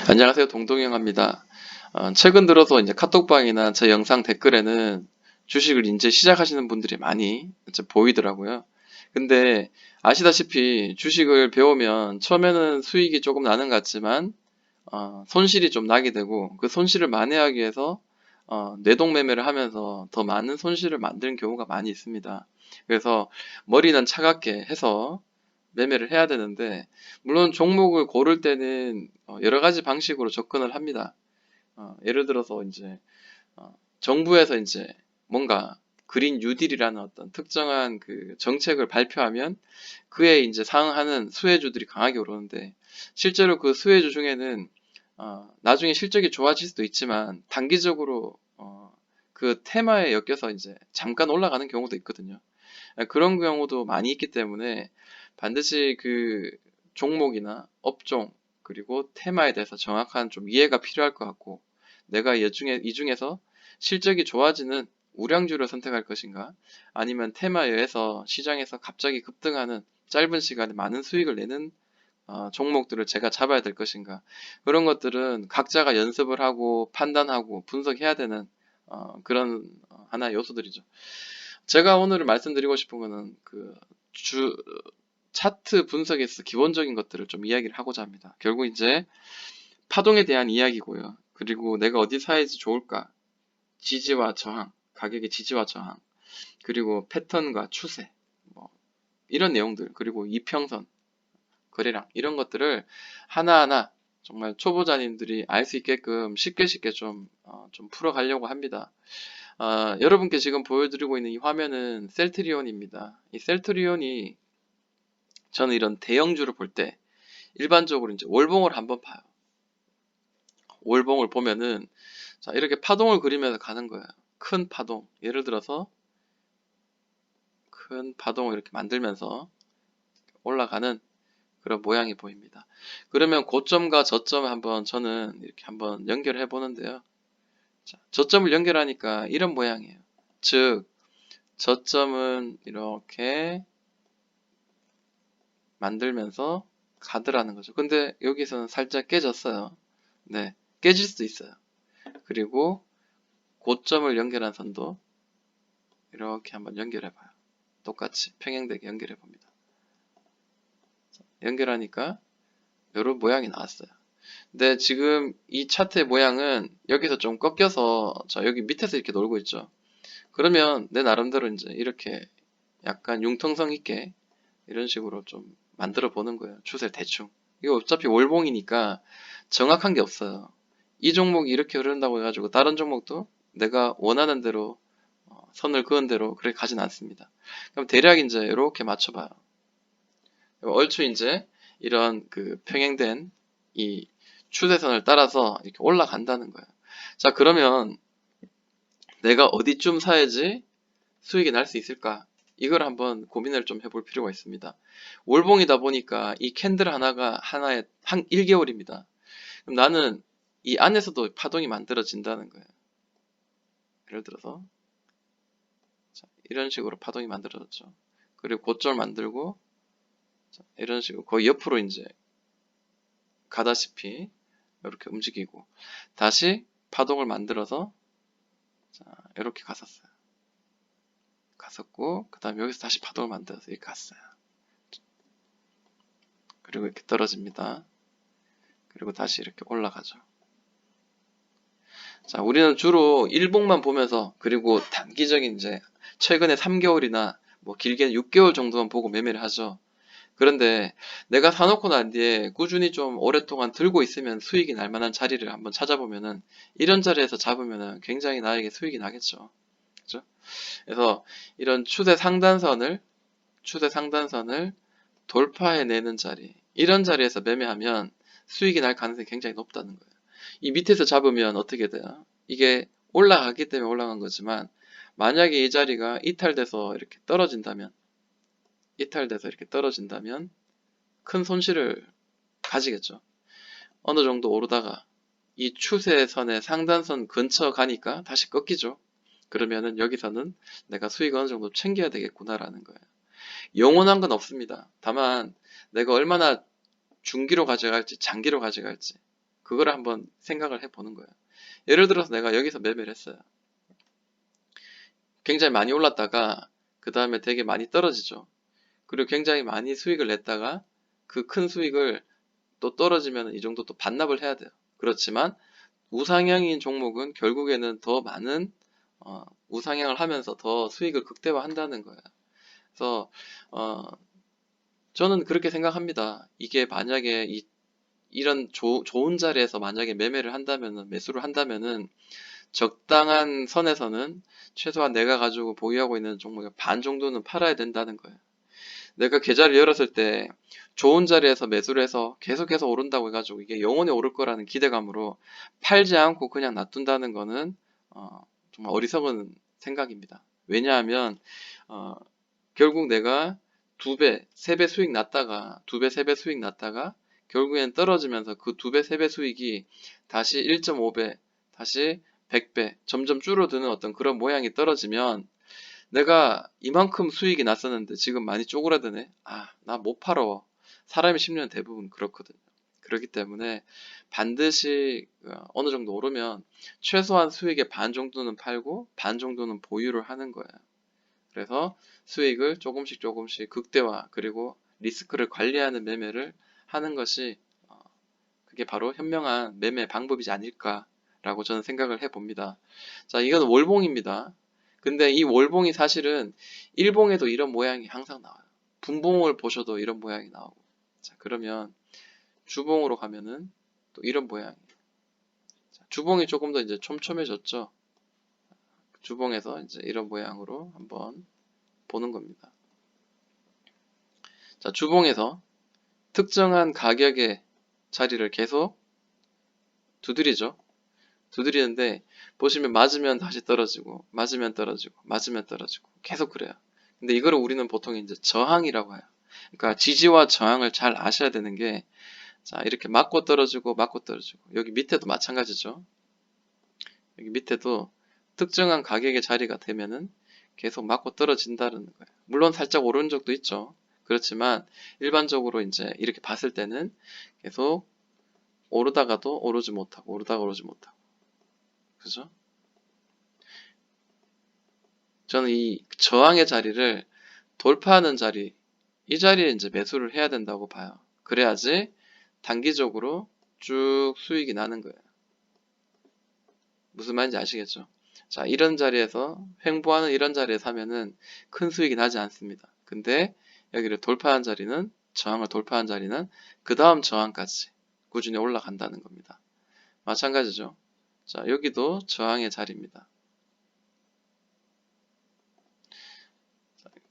안녕하세요. 동동영입니다. 최근 들어서 이제 카톡방이나 제 영상 댓글에는 주식을 이제 시작하시는 분들이 많이 이제 보이더라고요. 근데 아시다시피 주식을 배우면 처음에는 수익이 조금 나는 것 같지만 손실이 좀 나게 되고 그 손실을 만회하기 위해서 뇌동매매를 하면서 더 많은 손실을 만드는 경우가 많이 있습니다. 그래서 머리는 차갑게 해서 매매를 해야 되는데, 물론 종목을 고를 때는 여러 가지 방식으로 접근을 합니다. 예를 들어서 이제 정부에서 이제 뭔가 그린 뉴딜이라는 어떤 특정한 그 정책을 발표하면 그에 이제 상응하는 수혜주들이 강하게 오르는데, 실제로 그 수혜주 중에는 나중에 실적이 좋아질 수도 있지만 단기적으로 그 테마에 엮여서 이제 잠깐 올라가는 경우도 있거든요. 그런 경우도 많이 있기 때문에 반드시 그 종목이나 업종 그리고 테마에 대해서 정확한 좀 이해가 필요할 것 같고, 내가 이 중에서 실적이 좋아지는 우량주를 선택할 것인가, 아니면 테마에 의해서 시장에서 갑자기 급등하는 짧은 시간에 많은 수익을 내는 종목들을 제가 잡아야 될 것인가, 그런 것들은 각자가 연습을 하고 판단하고 분석해야 되는 그런 하나의 요소들이죠. 제가 오늘 말씀드리고 싶은 거는 그 차트 분석에서 기본적인 것들을 좀 이야기를 하고자 합니다. 결국 이제 파동에 대한 이야기고요. 그리고 내가 어디 사야지 좋을까? 지지와 저항, 가격의 지지와 저항, 그리고 패턴과 추세, 뭐 이런 내용들, 그리고 이평선, 거래량 이런 것들을 하나하나 정말 초보자님들이 알 수 있게끔 쉽게 좀 풀어가려고 합니다. 여러분께 지금 보여드리고 있는 이 화면은 셀트리온입니다. 이 셀트리온이, 저는 이런 대형주를 볼 때 일반적으로 이제 월봉을 한번 봐요. 월봉을 보면은 자, 이렇게 파동을 그리면서 가는 거예요. 큰 파동. 예를 들어서 큰 파동을 이렇게 만들면서 올라가는 그런 모양이 보입니다. 그러면 고점과 저점을 한번 저는 이렇게 한번 연결해 보는데요. 자, 저점을 연결하니까 이런 모양이에요. 즉, 저점은 이렇게 만들면서 가드라는 거죠. 근데 여기서는 살짝 깨졌어요. 네, 깨질 수도 있어요. 그리고 고점을 연결한 선도 이렇게 한번 연결해 봐요. 똑같이 평행되게 연결해 봅니다. 연결하니까 이런 모양이 나왔어요. 근데 지금 이 차트의 모양은 여기서 좀 꺾여서 자, 여기 밑에서 이렇게 놀고 있죠. 그러면 내 나름대로 이제 이렇게 약간 융통성 있게 이런 식으로 좀 만들어 보는 거예요. 추세 대충. 이거 어차피 월봉이니까 정확한 게 없어요. 이 종목이 이렇게 흐른다고 해가지고 다른 종목도 내가 원하는 대로 선을 그은 대로 그렇게 가진 않습니다. 그럼 대략 이제 이렇게 맞춰봐요. 얼추 이제 이런 그 평행된 이 추세선을 따라서 이렇게 올라간다는 거예요. 자, 그러면 내가 어디쯤 사야지 수익이 날 수 있을까? 이걸 한번 고민을 좀 해볼 필요가 있습니다. 월봉이다 보니까 이 캔들 하나가 하나에 한 1개월입니다. 그럼 나는 이 안에서도 파동이 만들어진다는 거예요. 예를 들어서 자, 이런 식으로 파동이 만들어졌죠. 그리고 고점을 만들고 자, 이런 식으로 거의 옆으로 이제 가다시피 이렇게 움직이고 다시 파동을 만들어서 자, 이렇게 갔었고 그 다음에 여기서 다시 파동을 만들어서 이렇게 갔어요. 그리고 이렇게 떨어집니다. 그리고 다시 이렇게 올라가죠. 자, 우리는 주로 일봉만 보면서 그리고 단기적인 이제 최근에 3개월이나 뭐 길게는 6개월 정도만 보고 매매를 하죠. 그런데 내가 사놓고 난 뒤에 꾸준히 좀 오랫동안 들고 있으면 수익이 날 만한 자리를 한번 찾아보면은 이런 자리에서 잡으면은 굉장히 나에게 수익이 나겠죠. 그죠? 그래서 이런 추세 상단선을 돌파해내는 자리, 이런 자리에서 매매하면 수익이 날 가능성이 굉장히 높다는 거예요. 이 밑에서 잡으면 어떻게 돼요? 이게 올라가기 때문에 올라간 거지만 만약에 이 자리가 이탈돼서 이렇게 떨어진다면 큰 손실을 가지겠죠. 어느 정도 오르다가 이 추세선의 상단선 근처 가니까 다시 꺾이죠. 그러면은 여기서는 내가 수익 어느 정도 챙겨야 되겠구나라는 거예요. 영원한 건 없습니다. 다만 내가 얼마나 중기로 가져갈지 장기로 가져갈지 그걸 한번 생각을 해보는 거예요. 예를 들어서 내가 여기서 매매를 했어요. 굉장히 많이 올랐다가 그 다음에 되게 많이 떨어지죠. 그리고 굉장히 많이 수익을 냈다가 그 큰 수익을 또 떨어지면 이 정도 또 반납을 해야 돼요. 그렇지만 우상향인 종목은 결국에는 더 많은 우상향을 하면서 더 수익을 극대화한다는 거예요. 그래서 어, 저는 그렇게 생각합니다. 이게 만약에 이런 좋은 자리에서 만약에 매매를 한다면은 매수를 한다면은 적당한 선에서는 최소한 내가 가지고 보유하고 있는 종목의 반 정도는 팔아야 된다는 거예요. 내가 계좌를 열었을 때 좋은 자리에서 매수를 해서 계속해서 오른다고 해가지고 이게 영원히 오를 거라는 기대감으로 팔지 않고 그냥 놔둔다는 거는 정말 어리석은 생각입니다. 왜냐하면 어, 결국 내가 두 배, 세 배 수익 났다가 두 배, 세 배 수익 났다가 결국엔 떨어지면서 그 두 배, 세 배 수익이 다시 1.5배, 다시 100배 점점 줄어드는 어떤 그런 모양이 떨어지면 내가 이만큼 수익이 났었는데 지금 많이 쪼그라드네. 아, 나 못 팔어. 사람의 심리는 대부분 그렇거든요. 그렇기 때문에 반드시 어느 정도 오르면 최소한 수익의 반 정도는 팔고 반 정도는 보유를 하는 거예요. 그래서 수익을 조금씩 조금씩 극대화 그리고 리스크를 관리하는 매매를 하는 것이 그게 바로 현명한 매매 방법이지 않을까라고 저는 생각을 해봅니다. 자, 이건 월봉입니다. 근데 이 월봉이 사실은 일봉에도 이런 모양이 항상 나와요. 분봉을 보셔도 이런 모양이 나오고. 자, 그러면 주봉으로 가면은 또 이런 모양이에요. 자, 주봉이 조금 더 이제 촘촘해졌죠. 주봉에서 이제 이런 모양으로 한번 보는 겁니다. 자, 주봉에서 특정한 가격의 자리를 계속 두드리죠. 두드리는데 보시면 맞으면 다시 떨어지고 맞으면 떨어지고 맞으면 떨어지고 계속 그래요. 근데 이거를 우리는 보통 이제 저항이라고 해요. 그러니까 지지와 저항을 잘 아셔야 되는 게 자, 이렇게 맞고 떨어지고 맞고 떨어지고 여기 밑에도 마찬가지죠. 여기 밑에도 특정한 가격의 자리가 되면은 계속 맞고 떨어진다는 거예요. 물론 살짝 오른 적도 있죠. 그렇지만 일반적으로 이제 이렇게 봤을 때는 계속 오르다가도 오르지 못하고 오르다가 오르지 못하고 그죠? 저는 이 저항의 자리를 돌파하는 자리, 이 자리에 이제 매수를 해야 된다고 봐요. 그래야지 단기적으로 쭉 수익이 나는 거예요. 무슨 말인지 아시겠죠? 자, 이런 자리에서 횡보하는 이런 자리에 사면은 큰 수익이 나지 않습니다. 근데 여기를 돌파한 자리는 저항을 돌파한 자리는 그 다음 저항까지 꾸준히 올라간다는 겁니다. 마찬가지죠. 자, 여기도 저항의 자리입니다.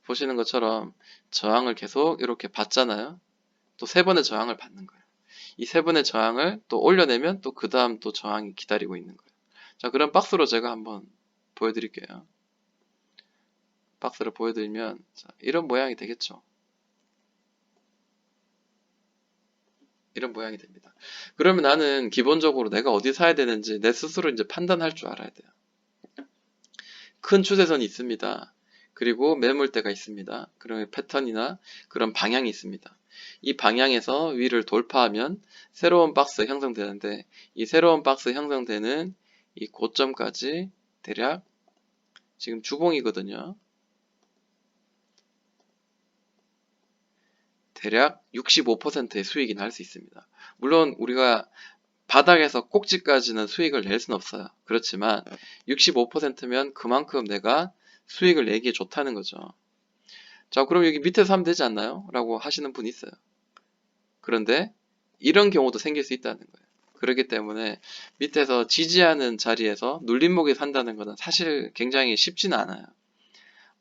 보시는 것처럼 저항을 계속 이렇게 받잖아요. 또 세 번의 저항을 받는 거예요. 이 세 번의 저항을 또 올려내면 또 그 다음 또 저항이 기다리고 있는 거예요. 자, 그럼 박스로 제가 한번 보여드릴게요. 박스를 보여드리면 자, 이런 모양이 되겠죠. 이런 모양이 됩니다. 그러면 나는 기본적으로 내가 어디 사야 되는지 내 스스로 이제 판단할 줄 알아야 돼요. 큰 추세선이 있습니다. 그리고 매물대가 있습니다. 그런 패턴이나 그런 방향이 있습니다. 이 방향에서 위를 돌파하면 새로운 박스 형성되는데 이 새로운 박스 형성되는 이 고점까지 대략 지금 주봉이거든요. 대략 65%의 수익이 날 수 있습니다. 물론 우리가 바닥에서 꼭지까지는 수익을 낼 수는 없어요. 그렇지만 65%면 그만큼 내가 수익을 내기에 좋다는 거죠. 자, 그럼 여기 밑에서 하면 되지 않나요? 라고 하시는 분이 있어요. 그런데 이런 경우도 생길 수 있다는 거예요. 그렇기 때문에 밑에서 지지하는 자리에서 눌림목에 산다는 것은 사실 굉장히 쉽지는 않아요.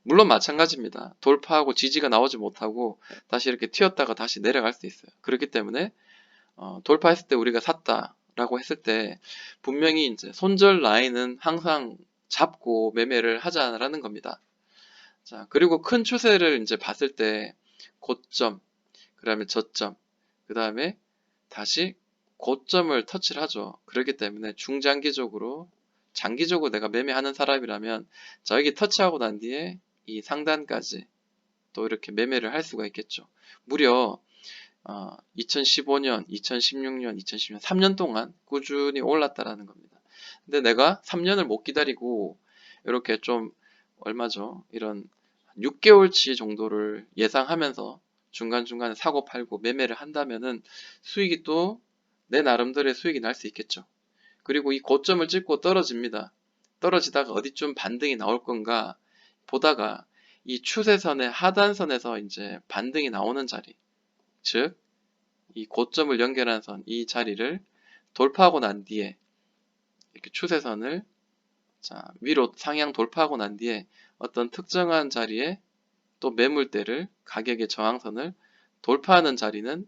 물론 마찬가지입니다. 돌파하고 지지가 나오지 못하고 다시 이렇게 튀었다가 다시 내려갈 수 있어요. 그렇기 때문에 돌파했을 때 우리가 샀다라고 했을 때 분명히 이제 손절 라인은 항상 잡고 매매를 하자라는 겁니다. 자, 그리고 큰 추세를 이제 봤을 때 고점, 그 다음에 저점, 그 다음에 다시 고점을 터치를 하죠. 그렇기 때문에 중장기적으로 장기적으로 내가 매매하는 사람이라면 자, 여기 터치하고 난 뒤에 이 상단까지 또 이렇게 매매를 할 수가 있겠죠. 무려 2015년, 2016년, 2010년 3년 동안 꾸준히 올랐다라는 겁니다. 근데 내가 3년을 못 기다리고 이렇게 좀 얼마죠? 이런 6개월치 정도를 예상하면서 중간중간에 사고 팔고 매매를 한다면은 수익이 또 내 나름대로의 수익이 날 수 있겠죠. 그리고 이 고점을 찍고 떨어집니다. 떨어지다가 어디쯤 반등이 나올 건가 보다가 이 추세선의 하단선에서 이제 반등이 나오는 자리, 즉 이 고점을 연결한 선, 이 자리를 돌파하고 난 뒤에 이렇게 추세선을 위로 상향 돌파하고 난 뒤에 어떤 특정한 자리에 또 매물대를 가격의 저항선을 돌파하는 자리는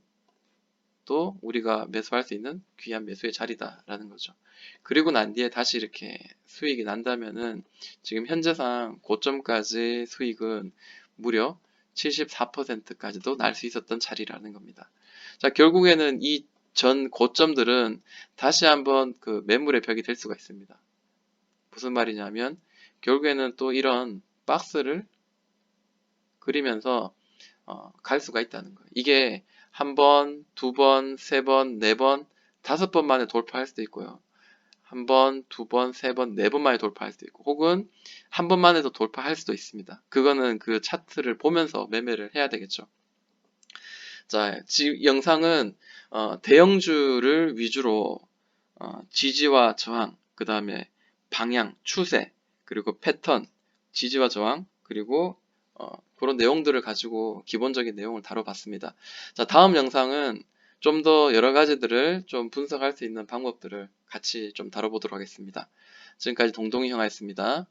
또 우리가 매수할 수 있는 귀한 매수의 자리다라는 거죠. 그리고 난 뒤에 다시 이렇게 수익이 난다면은 지금 현재상 고점까지 수익은 무려 74%까지도 날 수 있었던 자리라는 겁니다. 자, 결국에는 이 전 고점들은 다시 한번 그 매물의 벽이 될 수가 있습니다. 무슨 말이냐면 결국에는 또 이런 박스를 그리면서 갈 수가 있다는 거예요. 이게 한 번, 두 번, 세 번, 네 번, 다섯 번 만에 돌파할 수도 있고요. 한 번, 두 번, 세 번, 네 번 만에 돌파할 수도 있고, 혹은 한 번 만에도 돌파할 수도 있습니다. 그거는 그 차트를 보면서 매매를 해야 되겠죠. 자, 영상은 대형주를 위주로 지지와 저항, 그 다음에 방향, 추세, 그리고 패턴, 지지와 저항, 그리고 그런 내용들을 가지고 기본적인 내용을 다뤄봤습니다. 자, 다음 영상은 좀 더 여러 가지들을 좀 분석할 수 있는 방법들을 같이 좀 다뤄보도록 하겠습니다. 지금까지 동동이 형아였습니다.